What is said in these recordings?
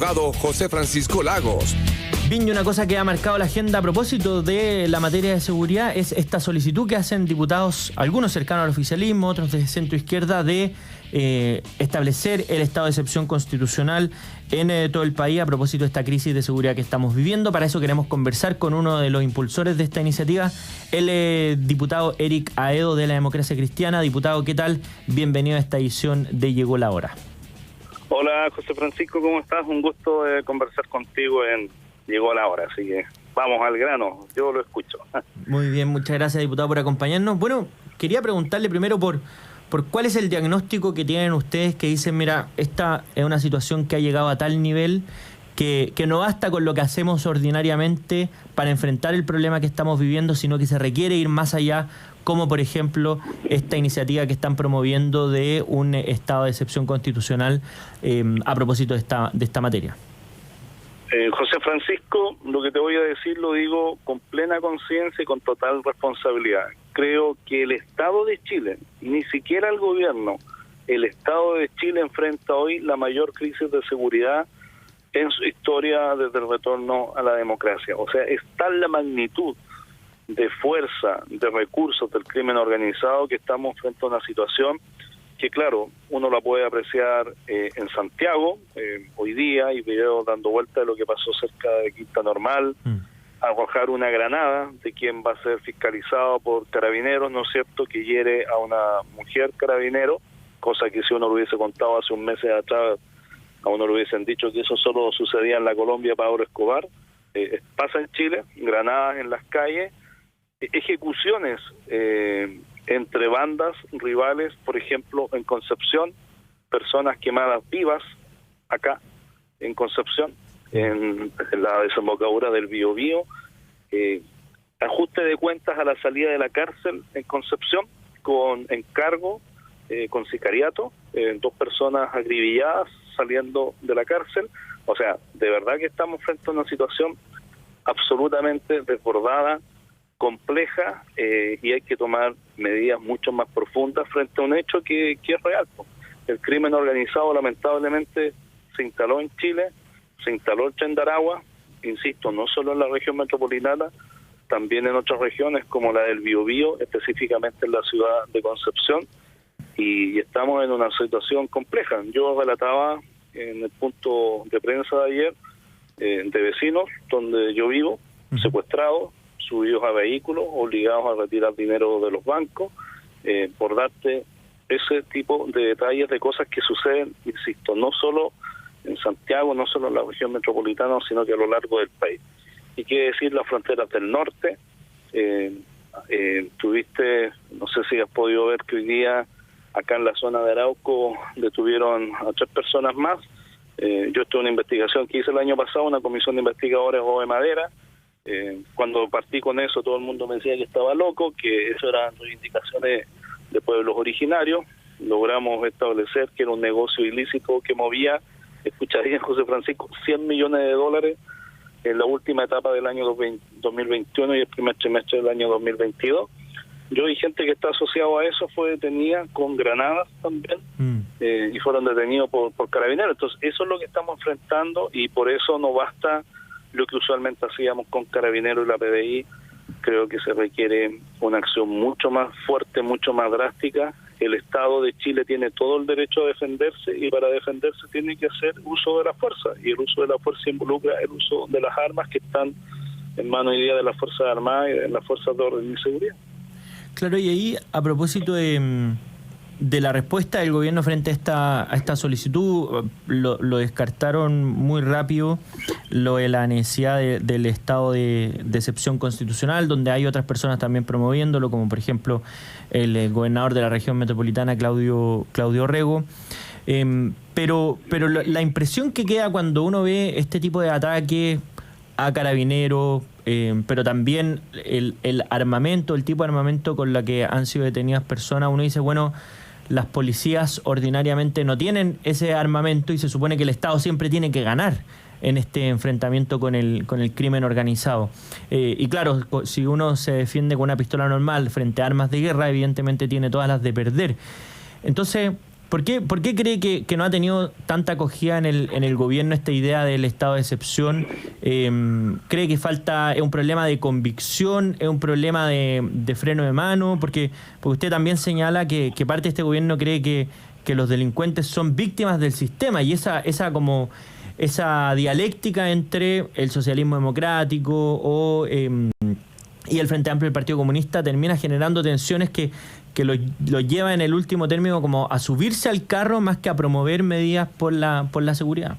Abogado José Francisco Lagos. Bien, y una cosa que ha marcado la agenda a propósito de la materia de seguridad es esta solicitud que hacen diputados, algunos cercanos al oficialismo, otros de centro izquierda, de establecer el estado de excepción constitucional en todo el país a propósito de esta crisis de seguridad que estamos viviendo. Para eso queremos conversar con uno de los impulsores de esta iniciativa, el diputado Eric Aedo de la Democracia Cristiana. Diputado, ¿qué tal? Bienvenido a esta edición de Llegó la Hora. Hola, José Francisco, ¿cómo estás? Un gusto conversar contigo en Llegó la Hora, así que vamos al grano, yo lo escucho. Muy bien, muchas gracias, diputado, por acompañarnos. Bueno, quería preguntarle primero por cuál es el diagnóstico que tienen ustedes que dicen, mira, esta es una situación que ha llegado a tal nivel que no basta con lo que hacemos ordinariamente para enfrentar el problema que estamos viviendo, sino que se requiere ir más allá, como por ejemplo esta iniciativa que están promoviendo de un estado de excepción constitucional a propósito de esta materia. José Francisco, lo que te voy a decir lo digo con plena conciencia y con total responsabilidad. Creo que el Estado de Chile, ni siquiera el gobierno, el Estado de Chile enfrenta hoy la mayor crisis de seguridad en su historia desde el retorno a la democracia. O sea, es tal la magnitud de fuerza, de recursos del crimen organizado que estamos frente a una situación que, claro, uno la puede apreciar en Santiago hoy día, y videos dando vuelta de lo que pasó cerca de Quinta Normal, arrojar una granada de quien va a ser fiscalizado por carabineros, ¿no es cierto?, que hiere a una mujer carabinero, cosa que si uno lo hubiese contado hace un mes atrás, a uno le hubiesen dicho que eso solo sucedía en la Colombia Pablo Escobar. Pasa en Chile, granadas en las calles, ejecuciones entre bandas rivales, por ejemplo, en Concepción, personas quemadas vivas acá en Concepción, en la desembocadura del Biobío, ajuste de cuentas a la salida de la cárcel en Concepción con encargo, con sicariato, 2 personas agribilladas saliendo de la cárcel. O sea, de verdad que estamos frente a una situación absolutamente desbordada, compleja, y hay que tomar medidas mucho más profundas frente a un hecho que es real. El crimen organizado lamentablemente se instaló en Chile, se instaló en Chandaragua, insisto, no solo en la región metropolitana, también en otras regiones como la del Biobío, específicamente en la ciudad de Concepción, y estamos en una situación compleja. Yo relataba en el punto de prensa de ayer de vecinos donde yo vivo, secuestrados, subidos a vehículos, obligados a retirar dinero de los bancos, por darte ese tipo de detalles de cosas que suceden, insisto, no solo en Santiago, no solo en la región metropolitana, sino que a lo largo del país. Y qué decir las fronteras del norte. Tuviste, no sé si has podido ver que hoy día acá en la zona de Arauco detuvieron a 3 personas más. Yo estuve en una investigación que hice el año pasado, una comisión de investigadores de Madera. Cuando partí con eso, todo el mundo me decía que estaba loco, que eso eran reivindicaciones de pueblos originarios. Logramos establecer que era un negocio ilícito que movía, escucha bien, José Francisco, $100 millones en la última etapa del año 2021 y el primer trimestre del año 2022. Yo y gente que está asociado a eso fue detenida con granadas también, y fueron detenidos por carabineros. Entonces eso es lo que estamos enfrentando, y por eso no basta lo que usualmente hacíamos con carabineros y la PDI. Creo que se requiere una acción mucho más fuerte, mucho más drástica. El Estado de Chile tiene todo el derecho a defenderse, y para defenderse tiene que hacer uso de la fuerza, y el uso de la fuerza involucra el uso de las armas que están en manos hoy día de las Fuerzas Armadas y de las Fuerzas de Orden y Seguridad. Claro, y ahí, a propósito de la respuesta del gobierno frente a esta solicitud, lo descartaron muy rápido, lo de la necesidad del estado de excepción constitucional, donde hay otras personas también promoviéndolo, como por ejemplo el gobernador de la región metropolitana, Claudio Rego. Pero la impresión que queda cuando uno ve este tipo de ataques a carabineros, pero también el armamento, el tipo de armamento con la que han sido detenidas personas, uno dice, bueno, las policías ordinariamente no tienen ese armamento y se supone que el Estado siempre tiene que ganar en este enfrentamiento con el crimen organizado. Y claro, si uno se defiende con una pistola normal frente a armas de guerra, evidentemente tiene todas las de perder. Entonces, ¿Por qué cree que no ha tenido tanta acogida en el gobierno esta idea del estado de excepción? ¿Cree que es un problema de convicción, es un problema de freno de mano? Porque usted también señala que parte de este gobierno cree que los delincuentes son víctimas del sistema, y esa dialéctica entre el socialismo democrático y el Frente Amplio del Partido Comunista termina generando tensiones que lo lleva en el último término como a subirse al carro más que a promover medidas por la seguridad.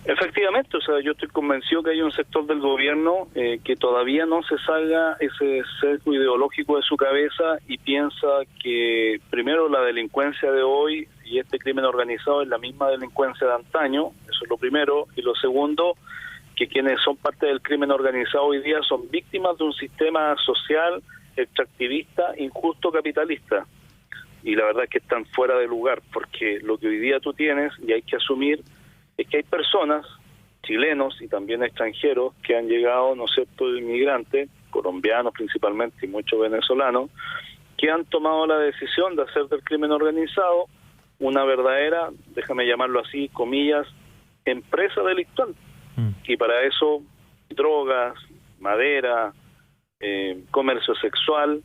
Efectivamente, o sea, yo estoy convencido que hay un sector del gobierno que todavía no se salga ese sesgo ideológico de su cabeza y piensa que primero la delincuencia de hoy y este crimen organizado es la misma delincuencia de antaño, eso es lo primero, y lo segundo, que quienes son parte del crimen organizado hoy día son víctimas de un sistema social extractivista, injusto, capitalista. Y la verdad es que están fuera de lugar, porque lo que hoy día tú tienes, y hay que asumir, es que hay personas, chilenos y también extranjeros, que han llegado, ¿no es cierto?, inmigrantes, colombianos principalmente y muchos venezolanos, que han tomado la decisión de hacer del crimen organizado una verdadera, déjame llamarlo así, comillas, empresa delictual. Y para eso, drogas, madera, comercio sexual,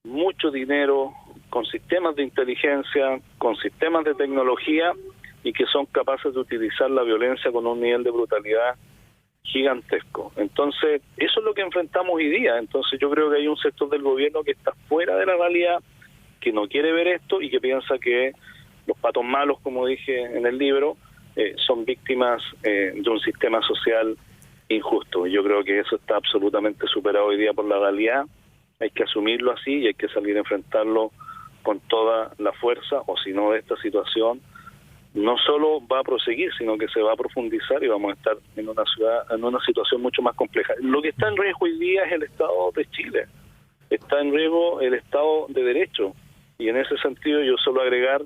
mucho dinero, con sistemas de inteligencia, con sistemas de tecnología, y que son capaces de utilizar la violencia con un nivel de brutalidad gigantesco. Entonces, eso es lo que enfrentamos hoy día. Entonces, yo creo que hay un sector del gobierno que está fuera de la realidad, que no quiere ver esto y que piensa que los patos malos, como dije en el libro, son víctimas de un sistema social injusto. Yo creo que eso está absolutamente superado hoy día por la realidad. Hay que asumirlo así y hay que salir a enfrentarlo con toda la fuerza, o si no, esta situación no solo va a proseguir, sino que se va a profundizar y vamos a estar en una situación mucho más compleja. Lo que está en riesgo hoy día es el Estado de Chile, está en riesgo el Estado de Derecho, y en ese sentido yo solo agregar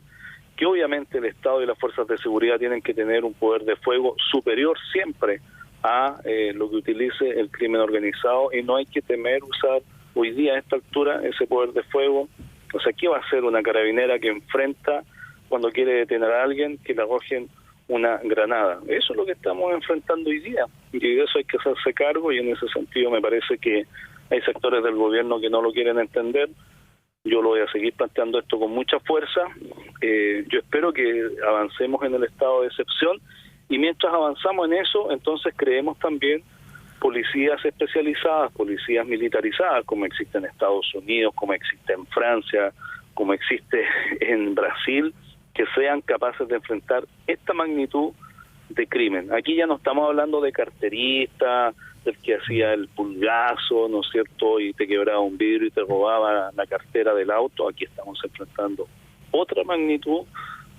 que obviamente el Estado y las fuerzas de seguridad tienen que tener un poder de fuego superior siempre a lo que utilice el crimen organizado, y no hay que temer usar hoy día a esta altura ese poder de fuego. O sea, ¿qué va a hacer una carabinera que enfrenta cuando quiere detener a alguien, que le arrojen una granada? Eso es lo que estamos enfrentando hoy día, y de eso hay que hacerse cargo, y en ese sentido me parece que hay sectores del gobierno que no lo quieren entender. Yo lo voy a seguir planteando esto con mucha fuerza. Yo espero que avancemos en el estado de excepción, y mientras avanzamos en eso, entonces creemos también policías especializadas, policías militarizadas, como existe en Estados Unidos, como existe en Francia, como existe en Brasil, que sean capaces de enfrentar esta magnitud de crimen. Aquí ya no estamos hablando de carterista, del que hacía el pulgazo, ¿no es cierto?, y te quebraba un vidrio y te robaba la cartera del auto. Aquí estamos enfrentando otra magnitud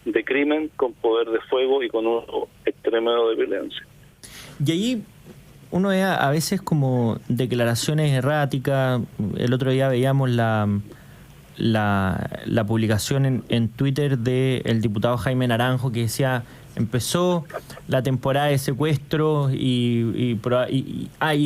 de crimen con poder de fuego y con un extremo de violencia. Y ahí uno ve a veces como declaraciones erráticas. El otro día veíamos la publicación en Twitter del diputado Jaime Naranjo, que decía: empezó la temporada de secuestros y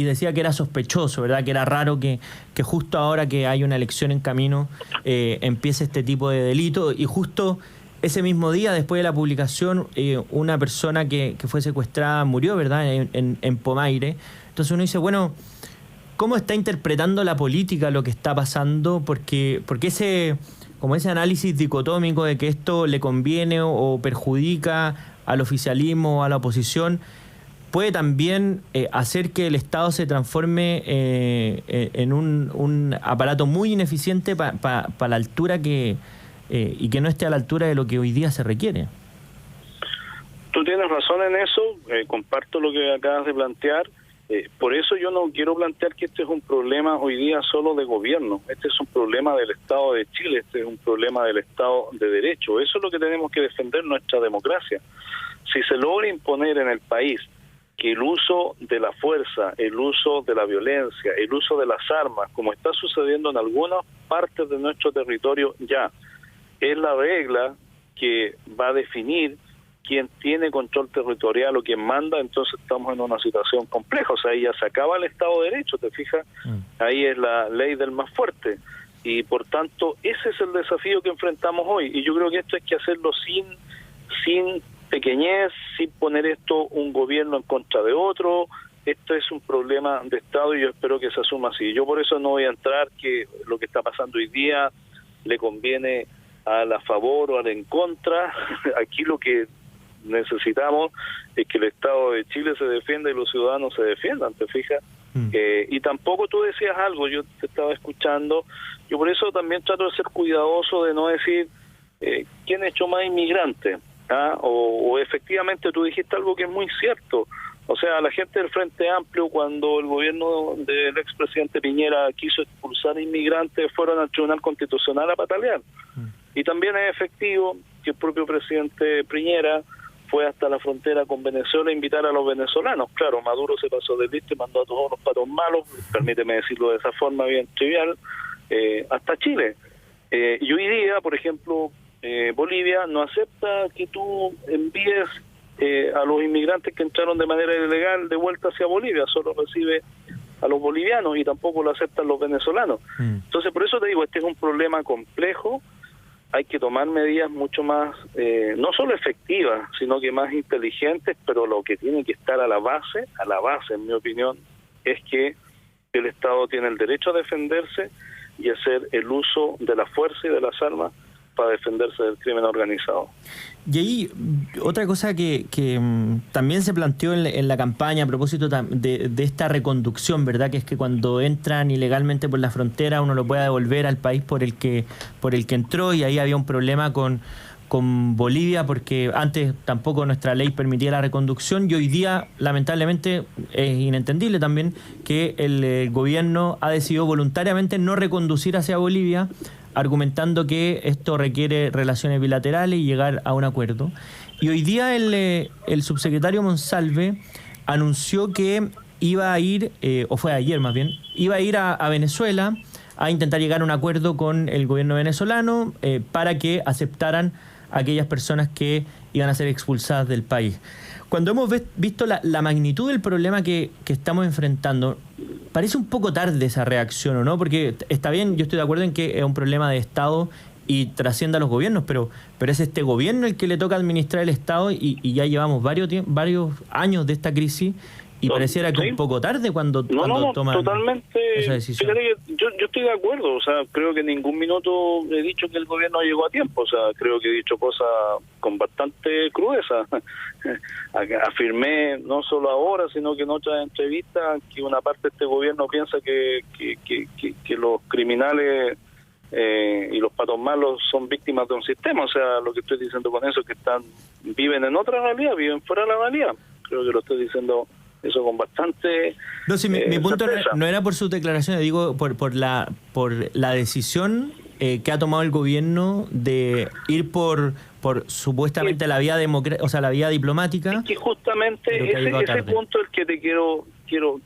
decía que era sospechoso, ¿verdad?, que era raro que justo ahora que hay una elección en camino empiece este tipo de delito. Y justo ese mismo día, después de la publicación, una persona que fue secuestrada murió, ¿verdad?, en Pomaire. Entonces uno dice, bueno, ¿cómo está interpretando la política lo que está pasando? Porque ese análisis dicotómico de que esto le conviene o perjudica al oficialismo o a la oposición puede también hacer que el Estado se transforme en un aparato muy ineficiente para la altura y que no esté a la altura de lo que hoy día se requiere. Tú tienes razón en eso, comparto lo que acabas de plantear. Por eso yo no quiero plantear que este es un problema hoy día solo de gobierno. Este es un problema del Estado de Chile, este es un problema del Estado de Derecho. Eso es lo que tenemos que defender, nuestra democracia. Si se logra imponer en el país que el uso de la fuerza, el uso de la violencia, el uso de las armas, como está sucediendo en algunas partes de nuestro territorio ya, es la regla que va a definir quién tiene control territorial o quién manda, entonces estamos en una situación compleja. O sea, ahí ya se acaba el Estado de Derecho, ¿te fijas? Ahí es la ley del más fuerte. Y por tanto, ese es el desafío que enfrentamos hoy. Y yo creo que esto hay que hacerlo sin pequeñez, sin poner esto un gobierno en contra de otro. Esto es un problema de Estado y yo espero que se asuma así. Yo por eso no voy a entrar que lo que está pasando hoy día le conviene al a favor o al en contra. Aquí lo que necesitamos es que el Estado de Chile se defienda y los ciudadanos se defiendan, ¿te fijas? Y tampoco tú decías algo, yo te estaba escuchando, yo por eso también trato de ser cuidadoso de no decir quién ha hecho más inmigrantes, ¿ah? O efectivamente tú dijiste algo que es muy cierto. O sea, la gente del Frente Amplio, cuando el gobierno del expresidente Piñera quiso expulsar inmigrantes, fueron al Tribunal Constitucional a patalear. Y también es efectivo que el propio presidente Piñera fue hasta la frontera con Venezuela a invitar a los venezolanos. Claro, Maduro se pasó de listo y mandó a todos los patos malos, permíteme decirlo de esa forma bien trivial, hasta Chile. Y hoy día, por ejemplo, Bolivia no acepta que tú envíes a los inmigrantes que entraron de manera ilegal de vuelta hacia Bolivia, solo recibe a los bolivianos y tampoco lo aceptan los venezolanos. Entonces, por eso te digo, este es un problema complejo, hay que tomar medidas mucho más, no solo efectivas, sino que más inteligentes, pero lo que tiene que estar a la base, en mi opinión, es que el Estado tiene el derecho a defenderse y hacer el uso de la fuerza y de las armas para defenderse del crimen organizado. Y ahí, otra cosa que también se planteó en la campaña a propósito de esta reconducción, ¿verdad? Que es que cuando entran ilegalmente por la frontera uno lo pueda devolver al país por el que entró, y ahí había un problema con Bolivia, porque antes tampoco nuestra ley permitía la reconducción, y hoy día, lamentablemente, es inentendible también que el gobierno ha decidido voluntariamente no reconducir hacia Bolivia, argumentando que esto requiere relaciones bilaterales y llegar a un acuerdo. Y hoy día el subsecretario Monsalve anunció que iba a ir, o fue ayer más bien, iba a ir a Venezuela a intentar llegar a un acuerdo con el gobierno venezolano para que aceptaran a aquellas personas que iban a ser expulsadas del país. Cuando hemos visto la magnitud del problema que estamos enfrentando, parece un poco tarde esa reacción, ¿o no? Porque está bien, yo estoy de acuerdo en que es un problema de Estado y trasciende a los gobiernos, pero es este gobierno el que le toca administrar el Estado y ya llevamos varios años de esta crisis y pareciera que un poco tarde cuando toman totalmente, esa decisión. Fíjate que yo estoy de acuerdo, o sea, creo que en ningún minuto he dicho que el gobierno llegó a tiempo, o sea, creo que he dicho cosas con bastante crudeza. Afirmé, no solo ahora, sino que en otras entrevistas, que una parte de este gobierno piensa que los criminales y los patos malos son víctimas de un sistema. O sea, lo que estoy diciendo con eso es que viven en otra realidad, viven fuera de la realidad. Creo que lo estoy diciendo eso con bastante... No, sí, mi punto no era por sus declaraciones, digo por la decisión que ha tomado el gobierno de ir por supuestamente la vía la vía diplomática. Es que justamente ese punto es el que te quiero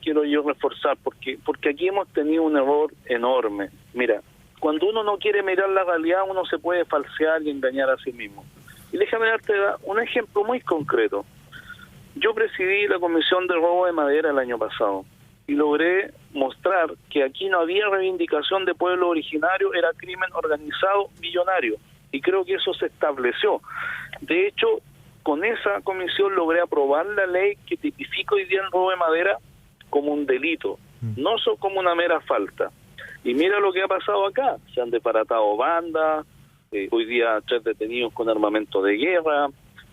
yo reforzar, porque aquí hemos tenido un error enorme. Mira, cuando uno no quiere mirar la realidad, uno se puede falsear y engañar a sí mismo. Y déjame darte un ejemplo muy concreto. Yo presidí la Comisión de Robo de Madera el año pasado y logré mostrar que aquí no había reivindicación de pueblo originario, era crimen organizado millonario. Y creo que eso se estableció. De hecho, con esa comisión logré aprobar la ley que tipifica hoy día el robo de madera como un delito, no como una mera falta. Y mira lo que ha pasado acá. Se han desbaratado bandas, hoy día 3 detenidos con armamento de guerra.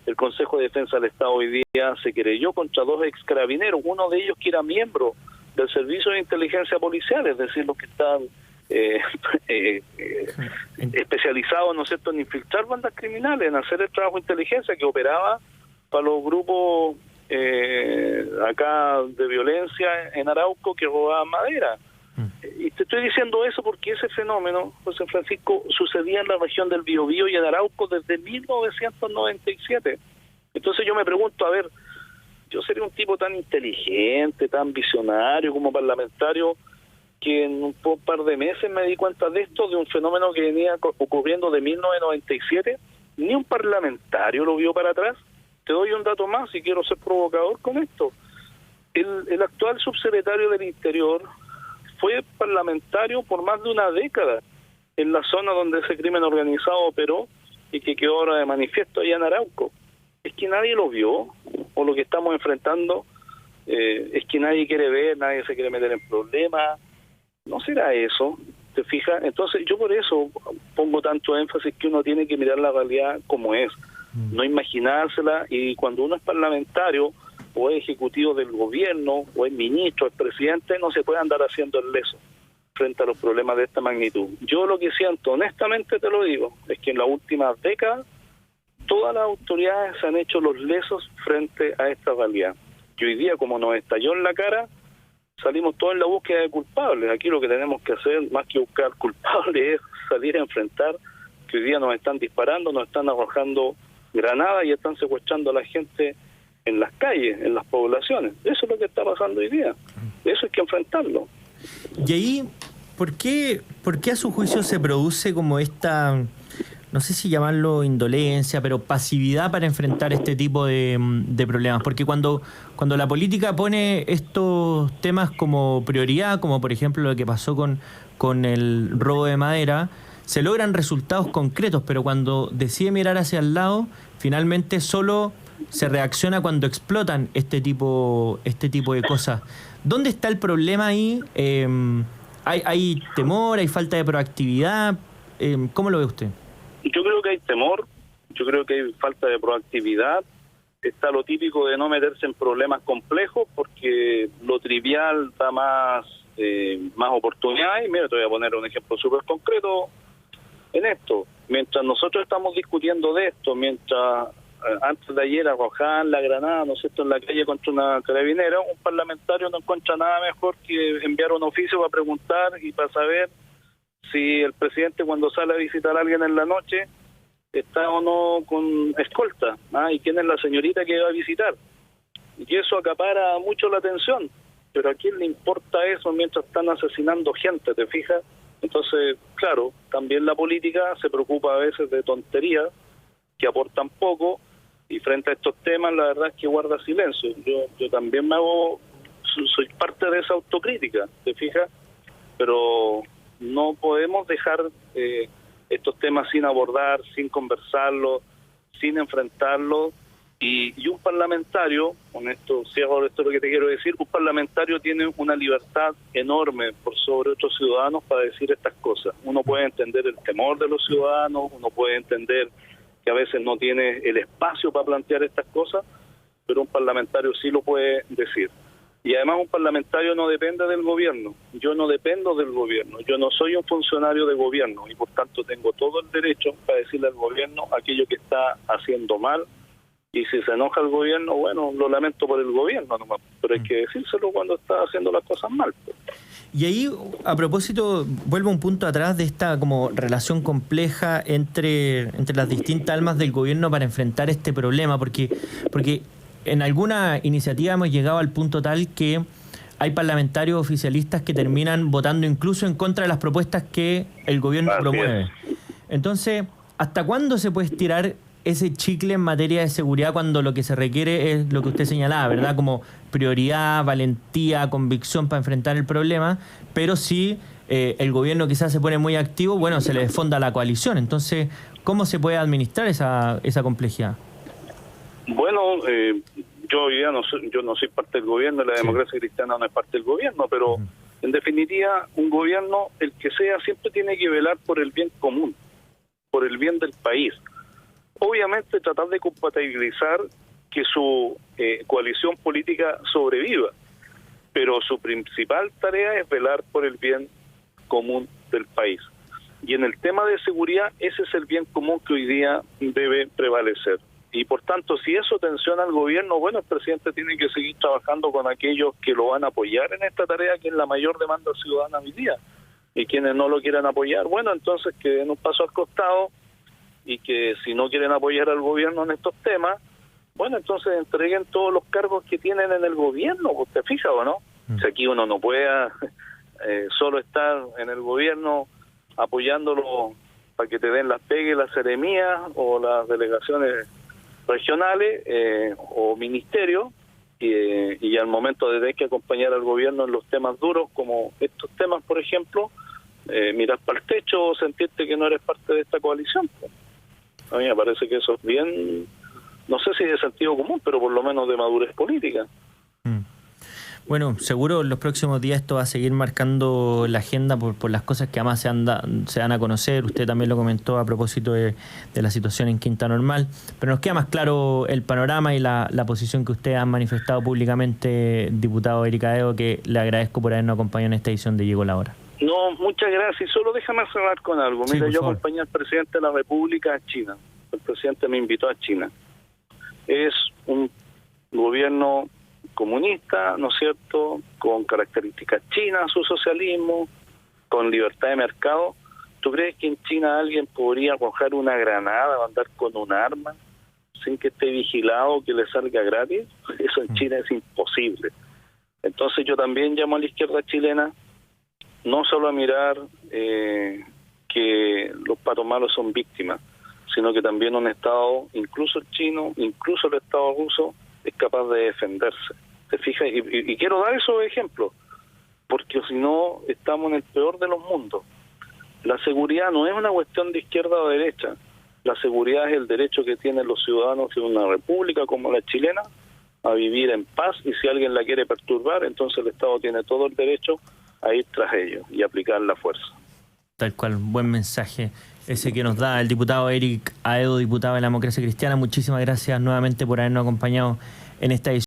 El Consejo de Defensa del Estado hoy día se querelló contra 2 excarabineros, uno de ellos que era miembro del Servicio de Inteligencia Policial, es decir, los que están especializados, ¿no es cierto?, en infiltrar bandas criminales, en hacer el trabajo de inteligencia que operaba para los grupos acá de violencia en Arauco que robaban madera. Y te estoy diciendo eso porque ese fenómeno, José Francisco, sucedía en la región del Biobío y en Arauco desde 1997. Entonces yo me pregunto, a ver, yo sería un tipo tan inteligente, tan visionario como parlamentario, que en un par de meses me di cuenta de esto, de un fenómeno que venía ocurriendo de 1997, ni un parlamentario lo vio para atrás. Te doy un dato más y quiero ser provocador con esto. El actual subsecretario del Interior fue parlamentario por más de una década en la zona donde ese crimen organizado operó y que quedó ahora de manifiesto allá en Arauco. Es que nadie lo vio, o lo que estamos enfrentando es que nadie quiere ver, nadie se quiere meter en problemas. ¿No será eso? ¿Te fijas? Entonces yo por eso pongo tanto énfasis que uno tiene que mirar la realidad como es, no imaginársela, y cuando uno es parlamentario o es ejecutivo del gobierno o es ministro, es presidente, no se puede andar haciendo el leso frente a los problemas de esta magnitud. Yo lo que siento, honestamente te lo digo, es que en las últimas décadas todas las autoridades se han hecho los lesos frente a esta realidad. Y hoy día, como nos estalló en la cara, salimos todos en la búsqueda de culpables. Aquí lo que tenemos que hacer, más que buscar culpables, es salir a enfrentar que hoy día nos están disparando, nos están arrojando granadas y están secuestrando a la gente en las calles, en las poblaciones. Eso es lo que está pasando hoy día. Eso hay que enfrentarlo. Y ahí, ¿por qué a su juicio se produce como esta, no sé si llamarlo indolencia, pero pasividad para enfrentar este tipo de problemas? Porque cuando la política pone estos temas como prioridad, como por ejemplo lo que pasó con el robo de madera, se logran resultados concretos, pero cuando decide mirar hacia el lado, finalmente solo se reacciona cuando explotan este tipo de cosas. ¿Dónde está el problema ahí? ¿Hay temor? ¿Hay falta de proactividad? ¿Cómo lo ve usted? Yo creo que hay temor, yo creo que hay falta de proactividad. Está lo típico de no meterse en problemas complejos porque lo trivial da más oportunidades. Mira, te voy a poner un ejemplo súper concreto en esto. Mientras nosotros estamos discutiendo de esto, mientras antes de ayer arrojaban la granada, ¿no es cierto?, en la calle contra una carabinera, un parlamentario no encuentra nada mejor que enviar un oficio para preguntar y para saber si el presidente, cuando sale a visitar a alguien en la noche, está o no con escolta, y quién es la señorita que va a visitar. Y eso acapara mucho la atención, pero ¿a quién le importa eso mientras están asesinando gente, te fijas? Entonces, claro, también la política se preocupa a veces de tonterías que aportan poco, y frente a estos temas la verdad es que guarda silencio. Yo también soy parte de esa autocrítica, ¿te fijas? Pero no podemos dejar estos temas sin abordar, sin conversarlos, sin enfrentarlos, y un parlamentario, con esto cierro esto lo que te quiero decir, un parlamentario tiene una libertad enorme por sobre otros ciudadanos para decir estas cosas. Uno puede entender el temor de los ciudadanos, uno puede entender que a veces no tiene el espacio para plantear estas cosas, pero un parlamentario sí lo puede decir. Y además un parlamentario no depende del gobierno. Yo no dependo del gobierno. Yo no soy un funcionario de gobierno y por tanto tengo todo el derecho para decirle al gobierno aquello que está haciendo mal. Y si se enoja el gobierno, bueno, lo lamento por el gobierno nomás, pero hay que decírselo cuando está haciendo las cosas mal. Y ahí, a propósito, vuelvo un punto atrás de esta como relación compleja entre las distintas almas del gobierno para enfrentar este problema, porque en alguna iniciativa hemos llegado al punto tal que hay parlamentarios oficialistas que terminan votando incluso en contra de las propuestas que el gobierno promueve. Entonces, ¿hasta cuándo se puede estirar ese chicle en materia de seguridad cuando lo que se requiere es lo que usted señalaba, ¿verdad? Como prioridad, valentía, convicción para enfrentar el problema, pero si el gobierno quizás se pone muy activo, bueno, se le desfonda la coalición. Entonces, ¿cómo se puede administrar esa complejidad? Bueno, yo hoy día yo no soy parte del gobierno, la democracia cristiana no es parte del gobierno, pero en definitiva, un gobierno, el que sea, siempre tiene que velar por el bien común, por el bien del país. Obviamente tratar de compatibilizar que su coalición política sobreviva, pero su principal tarea es velar por el bien común del país. Y en el tema de seguridad, ese es el bien común que hoy día debe prevalecer. Y por tanto, si eso tensiona al gobierno, bueno, el presidente tiene que seguir trabajando con aquellos que lo van a apoyar en esta tarea, que es la mayor demanda ciudadana hoy día. Y quienes no lo quieran apoyar, bueno, entonces que den un paso al costado, y que si no quieren apoyar al gobierno en estos temas, bueno, entonces entreguen todos los cargos que tienen en el gobierno, ¿te fijas o no? Si aquí uno no puede solo estar en el gobierno apoyándolo para que te den las pegas, las seremías o las delegaciones regionales o ministerios, y al momento de tener que acompañar al gobierno en los temas duros, como estos temas, por ejemplo, mirar para el techo o sentirte que no eres parte de esta coalición. A mí me parece que eso es bien, no sé si de sentido común, pero por lo menos de madurez política. Bueno, seguro en los próximos días esto va a seguir marcando la agenda por las cosas que además se dan a conocer. Usted también lo comentó a propósito de la situación en Quinta Normal, pero nos queda más claro el panorama y la posición que usted ha manifestado públicamente, diputado Eric Aedo, que le agradezco por habernos acompañado en esta edición de Llegó la Hora. No, muchas gracias. Solo déjame cerrar con algo. Sí, mira, yo favor. acompañé al presidente de la República a China. El presidente me invitó a China. Es un gobierno comunista, ¿no es cierto?, con características chinas, su socialismo, con libertad de mercado. ¿Tú crees que en China alguien podría arrojar una granada o andar con un arma sin que esté vigilado, que le salga gratis? Eso en China es imposible. Entonces yo también llamo a la izquierda chilena no solo a mirar que los patos malos son víctimas, sino que también un Estado, incluso el chino, incluso el Estado ruso, es capaz de defenderse. ¿Te fijas? Y quiero dar esos ejemplos, porque si no, estamos en el peor de los mundos. La seguridad no es una cuestión de izquierda o derecha. La seguridad es el derecho que tienen los ciudadanos de una república como la chilena a vivir en paz, y si alguien la quiere perturbar, entonces el Estado tiene todo el derecho a ir tras ellos y aplicar la fuerza. Tal cual, buen mensaje ese que nos da el diputado Eric Aedo, diputado de la Democracia Cristiana. Muchísimas gracias nuevamente por habernos acompañado en esta edición.